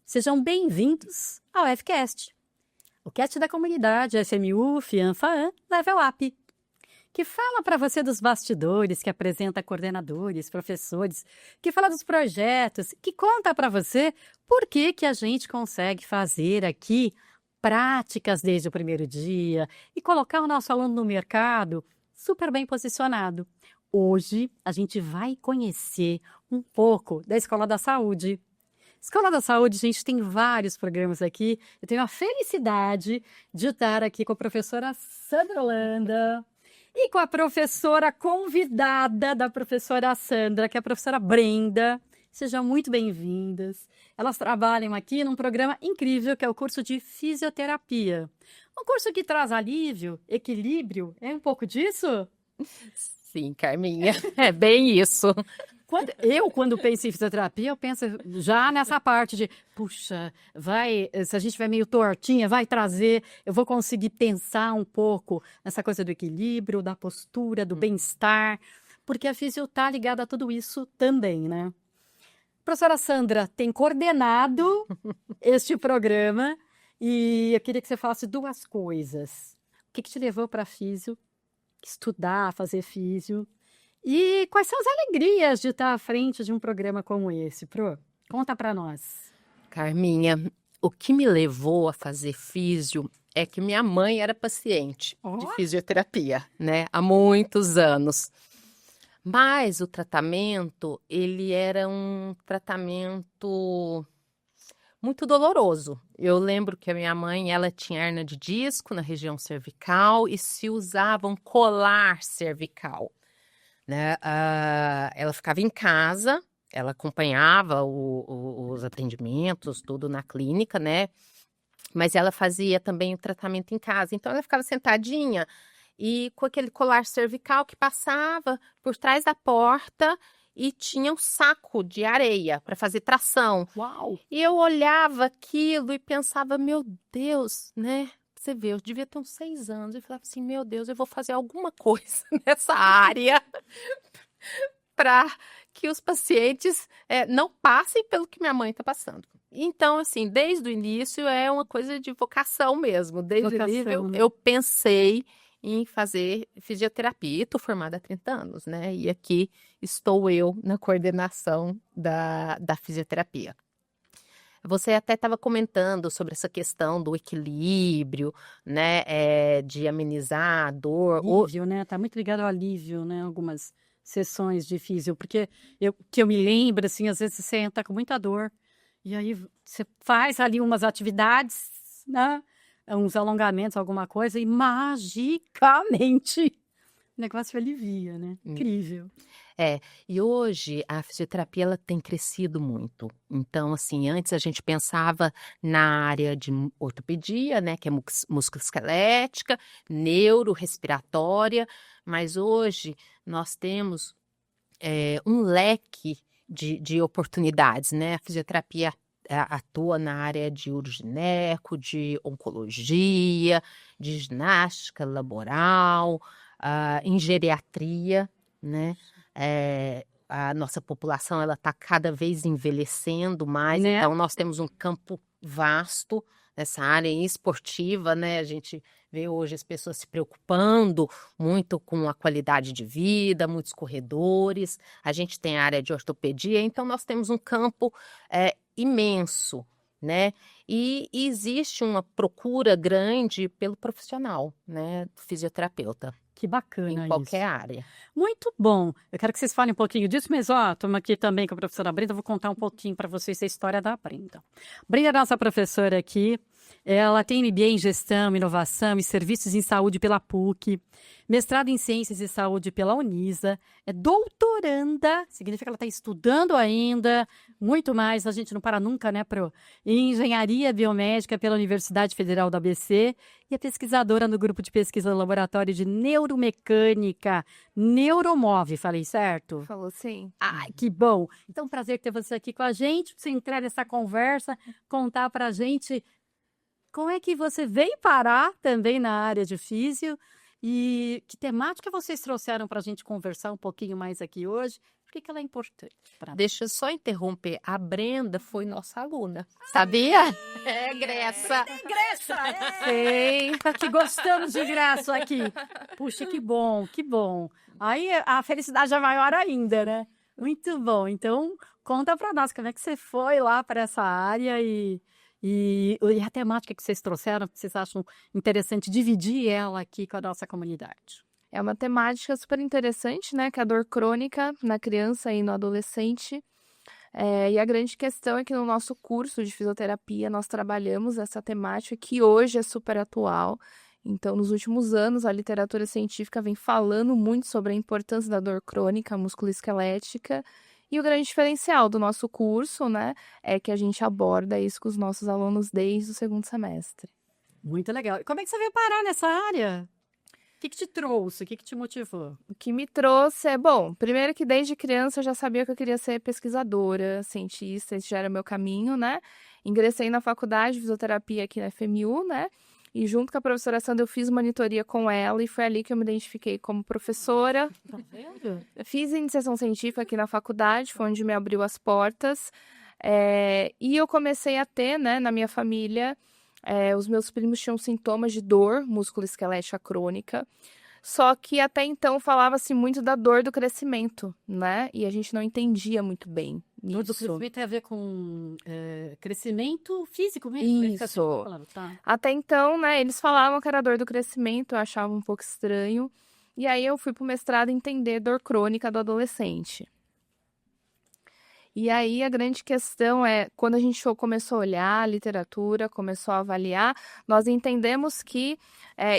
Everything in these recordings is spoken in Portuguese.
Sejam bem-vindos ao FCast, o cast da comunidade SMU FIANFAAN Level Up, que fala para você dos bastidores, que apresenta coordenadores, professores, que fala dos projetos, que conta para você por que a gente consegue fazer aqui práticas desde o primeiro dia e colocar o nosso aluno no mercado super bem posicionado. Hoje a gente vai conhecer um pouco da Escola da Saúde. Escola da Saúde, gente, tem vários programas aqui. Eu tenho a felicidade de estar aqui com a professora Sandra Holanda e com a professora convidada da professora Sandra, que é a professora Brenda. Sejam muito bem-vindas. Elas trabalham aqui num programa incrível, que é o curso de fisioterapia. Um curso que traz alívio, equilíbrio. É um pouco disso? Sim, Carminha, é bem isso. Quando penso em fisioterapia, eu penso já nessa parte de, puxa, se a gente estiver meio tortinha, vai trazer, eu vou conseguir pensar um pouco nessa coisa do equilíbrio, da postura, do bem-estar, porque a fisio está ligada a tudo isso também, né? A professora Sandra tem coordenado este programa e eu queria que você falasse duas coisas. O que te levou para a fisio? Estudar, fazer fisio? E quais são as alegrias de estar à frente de um programa como esse, Pro? Conta para nós. Carminha, o que me levou a fazer físio é que minha mãe era paciente de fisioterapia, né? Há muitos anos. Mas o tratamento, ele era um tratamento muito doloroso. Eu lembro que a minha mãe, ela tinha hernia de disco na região cervical e se usava um colar cervical, né? Ela ficava em casa, ela acompanhava os atendimentos, tudo na clínica, né? Mas ela fazia também o tratamento em casa. Então, ela ficava sentadinha e com aquele colar cervical que passava por trás da porta e tinha um saco de areia para fazer tração. Uau! E eu olhava aquilo e pensava, meu Deus, né? Você vê, eu devia ter uns 6 anos. E falava assim, meu Deus, eu vou fazer alguma coisa nessa área para que os pacientes não passem pelo que minha mãe está passando. Então, assim, desde o início é uma coisa de vocação mesmo. Desde o início eu pensei em fazer fisioterapia. E estou formada há 30 anos, né? E aqui estou eu na coordenação da fisioterapia. Você até estava comentando sobre essa questão do equilíbrio, né, de amenizar a dor. Alívio, né? Tá muito ligado ao alívio, né? Algumas sessões de fisio, porque eu me lembro, assim, às vezes você entra com muita dor e aí você faz ali umas atividades, né? Uns alongamentos, alguma coisa, e magicamente o negócio alivia, né? Incrível. E hoje a fisioterapia ela tem crescido muito. Então, assim, antes a gente pensava na área de ortopedia, né, que é musculoesquelética, neurorrespiratória, mas hoje nós temos um leque de oportunidades, né? A fisioterapia atua na área de urogineco, de oncologia, de ginástica laboral, em geriatria, né? A nossa população ela está cada vez envelhecendo mais, Né? então nós temos um campo vasto nessa área esportiva, né? A gente vê hoje as pessoas se preocupando muito com a qualidade de vida, muitos corredores. A gente tem a área de ortopedia, então nós temos um campo imenso, né? E existe uma procura grande pelo profissional, né? Fisioterapeuta. Que bacana em qualquer isso. área. Muito bom. Eu quero que vocês falem um pouquinho disso, mas estamos aqui também com a professora Brenda. Vou contar um pouquinho para vocês a história da Brenda. Brenda é nossa professora aqui. Ela tem MBA em Gestão, Inovação e Serviços em Saúde pela PUC, mestrado em Ciências e Saúde pela Unisa, é doutoranda, significa que ela está estudando ainda, muito mais, a gente não para nunca, né, Pro? Em Engenharia Biomédica pela Universidade Federal do ABC e é pesquisadora no grupo de pesquisa do Laboratório de Neuromecânica, Neuromove, falei certo? Falou sim. Ai, que bom! Então, prazer ter você aqui com a gente, você entrar nessa conversa, contar para a gente como é que você veio parar também na área de físio e que temática vocês trouxeram para a gente conversar um pouquinho mais aqui hoje. Por que ela é importante para nós? Deixa eu só interromper. A Brenda foi nossa aluna. Sabia? É, Gressa. Ingresso! Eita, que gostamos de ingresso aqui. Puxa, que bom, que bom. Aí a felicidade é maior ainda, né? Muito bom. Então, conta para nós como é que você foi lá para essa área e a temática que vocês trouxeram, que vocês acham interessante dividir ela aqui com a nossa comunidade. É uma temática super interessante, né? Que é a dor crônica na criança e no adolescente. E a grande questão é que no nosso curso de fisioterapia nós trabalhamos essa temática que hoje é super atual. Então, nos últimos anos, a literatura científica vem falando muito sobre a importância da dor crônica musculoesquelética. E o grande diferencial do nosso curso, né, é que a gente aborda isso com os nossos alunos desde o segundo semestre. Muito legal. E como é que você veio parar nessa área? O que te trouxe? O que te motivou? O que me trouxe bom, primeiro que desde criança eu já sabia que eu queria ser pesquisadora, cientista, esse já era meu caminho, né? Ingressei na faculdade de fisioterapia aqui na FMU, né? E junto com a professora Sandra eu fiz monitoria com ela e foi ali que eu me identifiquei como professora. Tá vendo? Fiz iniciação científica aqui na faculdade, foi onde me abriu as portas. E eu comecei a ter, né, na minha família, os meus primos tinham sintomas de dor musculoesquelética crônica, só que até então falava-se muito da dor do crescimento, né? E a gente não entendia muito bem Dor do isso. crescimento tem a ver com crescimento físico mesmo? É que você Isso. falava, tá. Até então, né, eles falavam que era dor do crescimento, eu achava um pouco estranho. E aí eu fui pro mestrado entender dor crônica do adolescente. E aí a grande questão é, quando a gente começou a olhar a literatura, começou a avaliar, nós entendemos que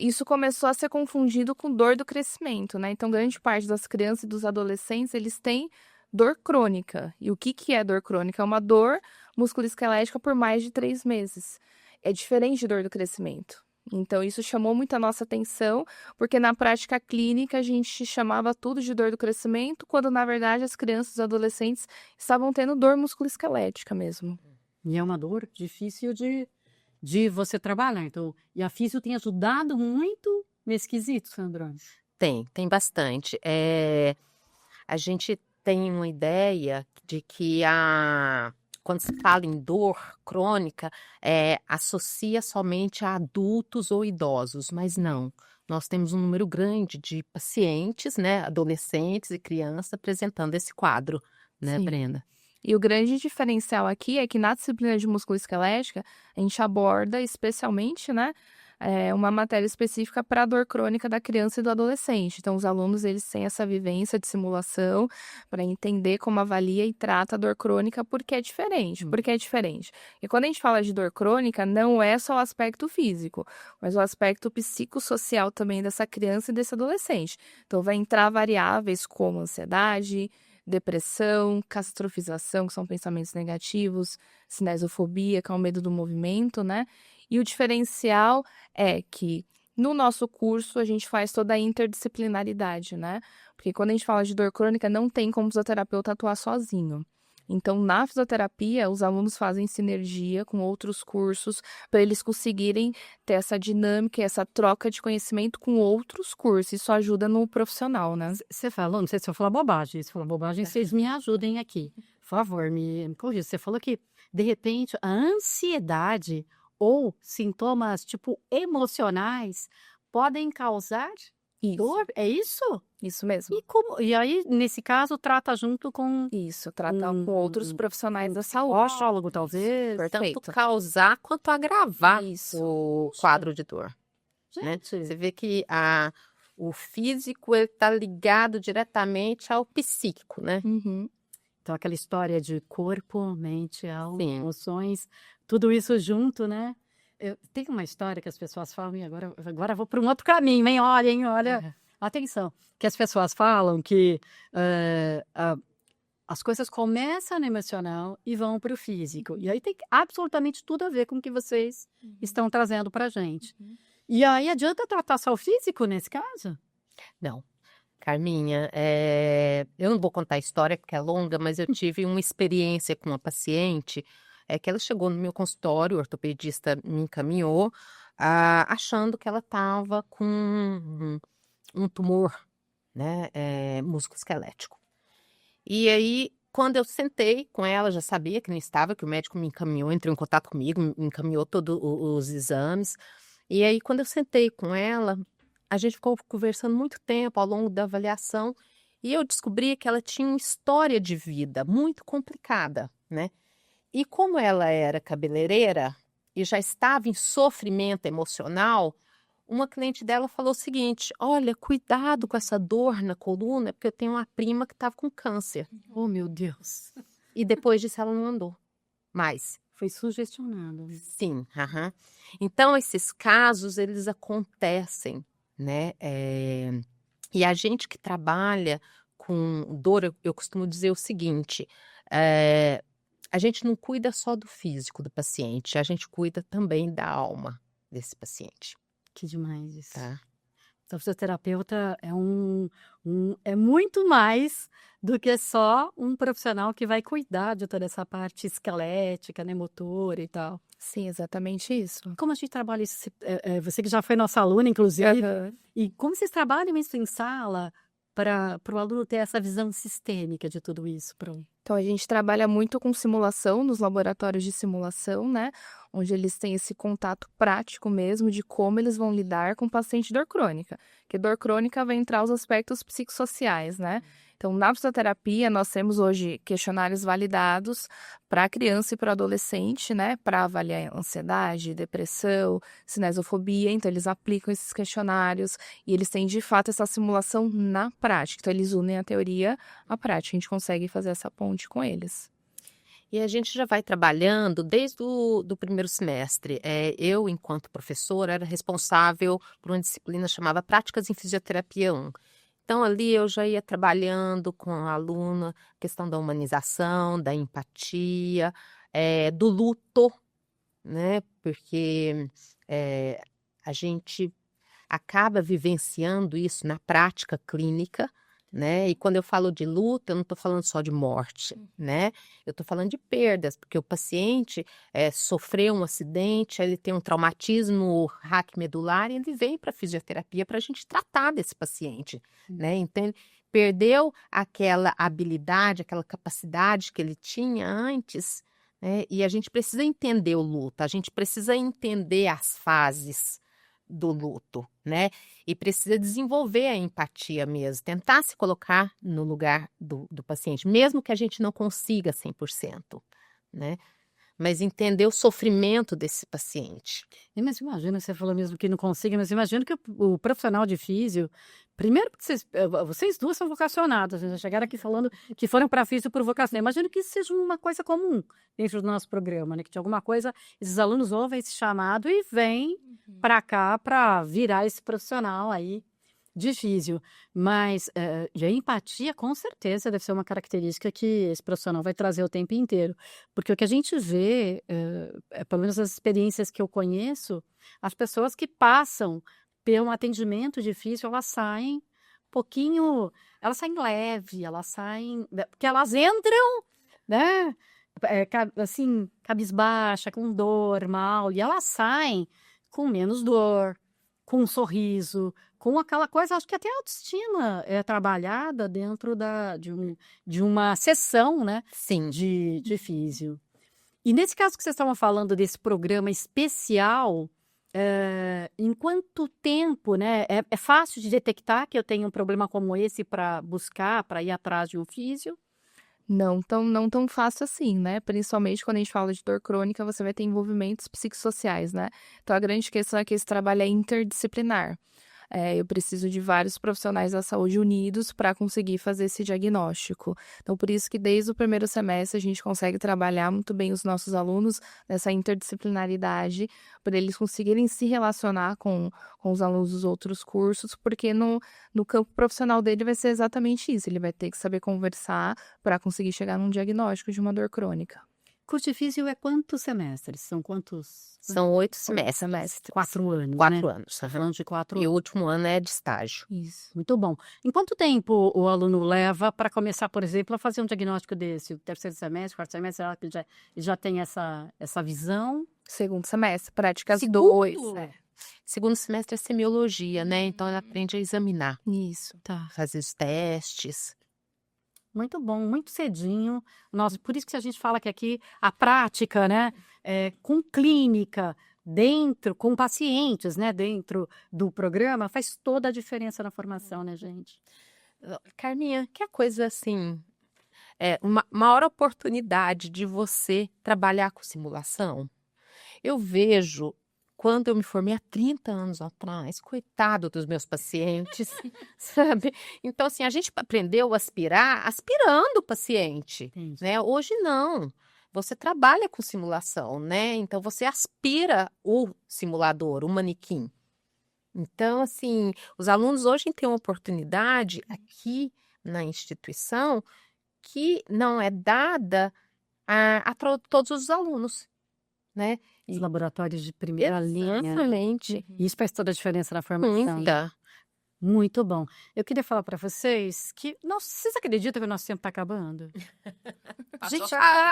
isso começou a ser confundido com dor do crescimento, né? Então, grande parte das crianças e dos adolescentes, eles têm dor crônica. E o que é dor crônica? É uma dor musculoesquelética por mais de 3 meses. É diferente de dor do crescimento. Então, isso chamou muito a nossa atenção, porque na prática clínica a gente chamava tudo de dor do crescimento, quando na verdade as crianças e os adolescentes estavam tendo dor musculoesquelética mesmo. E é uma dor difícil de você trabalhar. Então, e a físio tem ajudado muito nesse quesito, Sandra? Tem bastante. A gente tem uma ideia de que quando se fala em dor crônica, associa somente a adultos ou idosos, mas não. Nós temos um número grande de pacientes, né, adolescentes e crianças apresentando esse quadro, né, Sim. Brenda? E o grande diferencial aqui é que na disciplina de musculoesquelética, a gente aborda especialmente, né, uma matéria específica para a dor crônica da criança e do adolescente. Então, os alunos, eles têm essa vivência de simulação para entender como avalia e trata a dor crônica, porque é diferente. Por que é diferente? E quando a gente fala de dor crônica, não é só o aspecto físico, mas o aspecto psicossocial também dessa criança e desse adolescente. Então, vai entrar variáveis como ansiedade, depressão, catastrofização, que são pensamentos negativos, cinesiofobia, que é o medo do movimento, né? E o diferencial é que no nosso curso a gente faz toda a interdisciplinaridade, né? Porque quando a gente fala de dor crônica, não tem como o fisioterapeuta atuar sozinho. Então, na fisioterapia, os alunos fazem sinergia com outros cursos para eles conseguirem ter essa dinâmica e essa troca de conhecimento com outros cursos. Isso ajuda no profissional, né? Você falou, não sei se eu falar bobagem. Se falar bobagem, vocês me ajudem aqui. Por favor, me corrija. Você falou que, de repente, a ansiedade ou sintomas, tipo, emocionais podem causar dor? É isso? Isso mesmo. E aí, nesse caso, trata junto com Isso, tratar com outros profissionais da saúde. psicólogo, talvez. Perfeito. Tanto causar quanto agravar Isso. o quadro de dor. Né? Gente, Você vê que o físico está ligado diretamente ao psíquico, né? Uhum. então aquela história de corpo, mente, alma, Sim. emoções, tudo isso junto, né? Tem uma história que as pessoas falam, e agora eu vou para um outro caminho, hein? Olha, atenção. Que as pessoas falam que as coisas começam no emocional e vão para o físico. E aí tem absolutamente tudo a ver com o que vocês estão trazendo para a gente. E aí adianta tratar só o físico nesse caso? Não. Carminha, eu não vou contar a história porque é longa, mas eu tive uma experiência com uma paciente que ela chegou no meu consultório, o ortopedista me encaminhou, achando que ela estava com um tumor, né, musculoesquelético. E aí, quando eu sentei com ela, já sabia que não estava, que o médico me encaminhou, entrou em contato comigo, me encaminhou todos os exames. E aí, quando eu sentei com ela, a gente ficou conversando muito tempo ao longo da avaliação, e eu descobri que ela tinha uma história de vida muito complicada, né? E como ela era cabeleireira e já estava em sofrimento emocional, uma cliente dela falou o seguinte: olha, cuidado com essa dor na coluna, porque eu tenho uma prima que estava com câncer. Oh, meu Deus. E depois disso ela não andou mais. Foi sugestionado. Sim, aham. Então, esses casos, eles acontecem, né? E a gente que trabalha com dor, eu costumo dizer o seguinte: a gente não cuida só do físico do paciente, a gente cuida também da alma desse paciente, Que demais isso. tá? Então, fisioterapeuta é muito mais do que só um profissional que vai cuidar de toda essa parte esquelética, né, motora e tal. Sim, exatamente isso. Como a gente trabalha isso? Você que já foi nossa aluna, inclusive, Aham. e como vocês trabalham isso em sala para o aluno ter essa visão sistêmica de tudo isso? Então, a gente trabalha muito com simulação nos laboratórios de simulação, né? Onde eles têm esse contato prático mesmo de como eles vão lidar com o paciente de dor crônica. Porque dor crônica vai entrar os aspectos psicossociais, né? Então, na fisioterapia, nós temos hoje questionários validados para a criança e para o adolescente, né? Para avaliar ansiedade, depressão, cinesofobia. Então, eles aplicam esses questionários e eles têm, de fato, essa simulação na prática. Então, eles unem a teoria à prática. A gente consegue fazer essa ponte com eles. E a gente já vai trabalhando desde do primeiro semestre. Eu, enquanto professora, era responsável por uma disciplina chamada Práticas em Fisioterapia 1. Então, ali eu já ia trabalhando com a aluna a questão da humanização, da empatia, do luto, né? Porque a gente acaba vivenciando isso na prática clínica, né? E quando eu falo de luta, eu não estou falando só de morte, né? Eu estou falando de perdas, porque o paciente sofreu um acidente, ele tem um traumatismo raquimedular e ele vem para a fisioterapia para a gente tratar desse paciente, né? Então, ele perdeu aquela habilidade, aquela capacidade que ele tinha antes, né? E a gente precisa entender o luto, a gente precisa entender as fases do luto, né? E precisa desenvolver a empatia mesmo, tentar se colocar no lugar do paciente, mesmo que a gente não consiga 100%, né? Mas entender o sofrimento desse paciente. Mas imagina, você falou mesmo que não consiga, mas imagina que o profissional de físio, primeiro porque vocês duas são vocacionadas, já chegaram aqui falando que foram para físio por vocação. Imagino que isso seja uma coisa comum dentro do nosso programa, né? Que de alguma coisa esses alunos ouvem esse chamado e vêm para cá para virar esse profissional aí de físio. Mas de empatia, com certeza, deve ser uma característica que esse profissional vai trazer o tempo inteiro. Porque o que a gente vê, pelo menos as experiências que eu conheço, as pessoas que passam pelo atendimento difícil, elas saem um pouquinho, elas saem leve, elas saem, porque elas entram, né, assim, cabisbaixa, com dor, mal, e elas saem com menos dor, com um sorriso, com aquela coisa, acho que até a autoestima é trabalhada dentro de uma sessão, né, Sim. de físio. E nesse caso que vocês estavam falando desse programa especial, em quanto tempo, né? É fácil de detectar que eu tenho um problema como esse para buscar, para ir atrás de um físio? Não tão fácil assim, né? Principalmente quando a gente fala de dor crônica, você vai ter envolvimentos psicossociais, né? Então, a grande questão é que esse trabalho é interdisciplinar. Eu preciso de vários profissionais da saúde unidos para conseguir fazer esse diagnóstico. Então, por isso que desde o primeiro semestre a gente consegue trabalhar muito bem os nossos alunos nessa interdisciplinaridade, para eles conseguirem se relacionar com os alunos dos outros cursos, porque no campo profissional dele vai ser exatamente isso. Ele vai ter que saber conversar para conseguir chegar num diagnóstico de uma dor crônica. Curso de físio é quantos semestres? São quantos? São 8 semestres. 4 anos, 4 né? anos. Falando de 4 E o anos. último ano é de estágio. Isso. Muito bom. Em quanto tempo o aluno leva para começar, por exemplo, a fazer um diagnóstico desse? O terceiro semestre, quarto semestre, será que ele já tem essa visão? Segundo semestre, práticas Segundo? 2. Segundo semestre é semiologia, né? Então ele aprende a examinar, Isso. Tá. fazer os testes. Muito bom, muito cedinho. Por isso que a gente fala que aqui a prática, né, com clínica, com pacientes, né, dentro do programa, faz toda a diferença na formação, né, gente? Carminha, que coisa assim, uma maior oportunidade de você trabalhar com simulação. Eu vejo, quando eu me formei há 30 anos atrás, coitado dos meus pacientes, sabe? Então, assim, a gente aprendeu a aspirar aspirando o paciente, Entendi. né? Hoje não. Você trabalha com simulação, né? Então, você aspira o simulador, o manequim. Então, assim, os alunos hoje têm uma oportunidade aqui na instituição que não é dada a todos os alunos, né? Os laboratórios de primeira linha. Exatamente. Isso faz toda a diferença na formação. Muita. Muito bom. Eu queria falar para vocês que, nossa, vocês acreditam que o nosso tempo está acabando? Gente,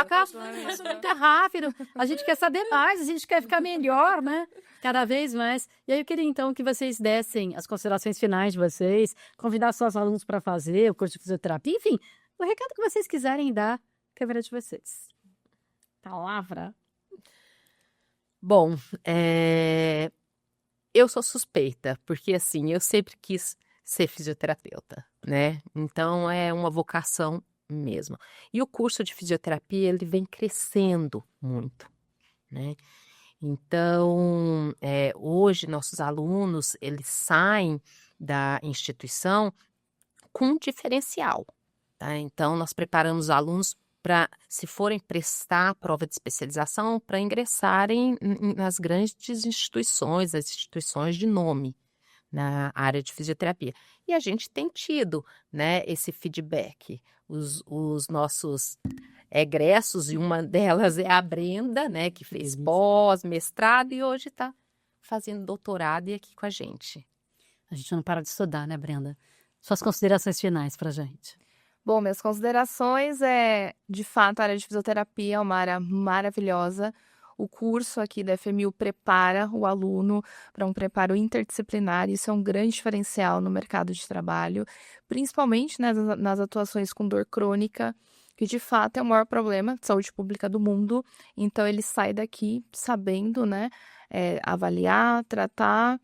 passa muito rápido. A gente quer saber mais, a gente quer ficar melhor, né? Cada vez mais. E aí eu queria então que vocês dessem as considerações finais de vocês, convidar seus alunos para fazer o curso de fisioterapia, enfim, o recado que vocês quiserem dar, câmera de vocês. Palavra. Bom, eu sou suspeita, porque assim, eu sempre quis ser fisioterapeuta, né? Então é uma vocação mesmo. E o curso de fisioterapia, ele vem crescendo muito, né? Então, hoje nossos alunos, eles saem da instituição com um diferencial, tá? Então, nós preparamos os alunos para, se forem prestar a prova de especialização, para ingressarem nas grandes instituições, as instituições de nome na área de fisioterapia. E a gente tem tido, né, esse feedback. Os nossos egressos, e uma delas é a Brenda, né, que fez pós, mestrado e hoje está fazendo doutorado e aqui com a gente. A gente não para de estudar, né, Brenda? Suas considerações finais para a gente. Bom, minhas considerações de fato, a área de fisioterapia é uma área maravilhosa. O curso aqui da FMU prepara o aluno para um preparo interdisciplinar. Isso é um grande diferencial no mercado de trabalho, principalmente, né, nas atuações com dor crônica, que de fato é o maior problema de saúde pública do mundo. Então, ele sai daqui sabendo, né, avaliar, tratar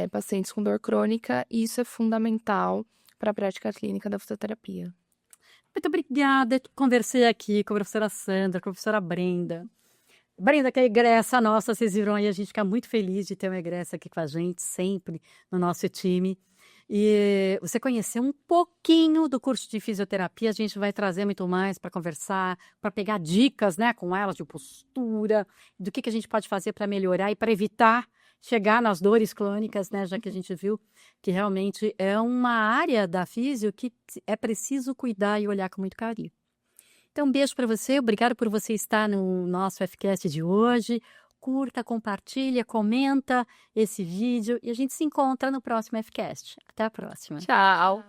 pacientes com dor crônica, e isso é fundamental para a prática clínica da fisioterapia. Muito obrigada. Conversei aqui com a professora Sandra, com a professora Brenda. Brenda, que é egressa nossa, vocês viram aí, a gente fica muito feliz de ter uma egressa aqui com a gente, sempre no nosso time. E você conheceu um pouquinho do curso de fisioterapia, a gente vai trazer muito mais para conversar, para pegar dicas, né, com ela de postura, do que a gente pode fazer para melhorar e para evitar chegar nas dores crônicas, né, já que a gente viu que realmente é uma área da fisio que é preciso cuidar e olhar com muito carinho. Então, um beijo para você, obrigado por você estar no nosso FCast de hoje. Curta, compartilha, comenta esse vídeo e a gente se encontra no próximo FCast. Até a próxima. Tchau!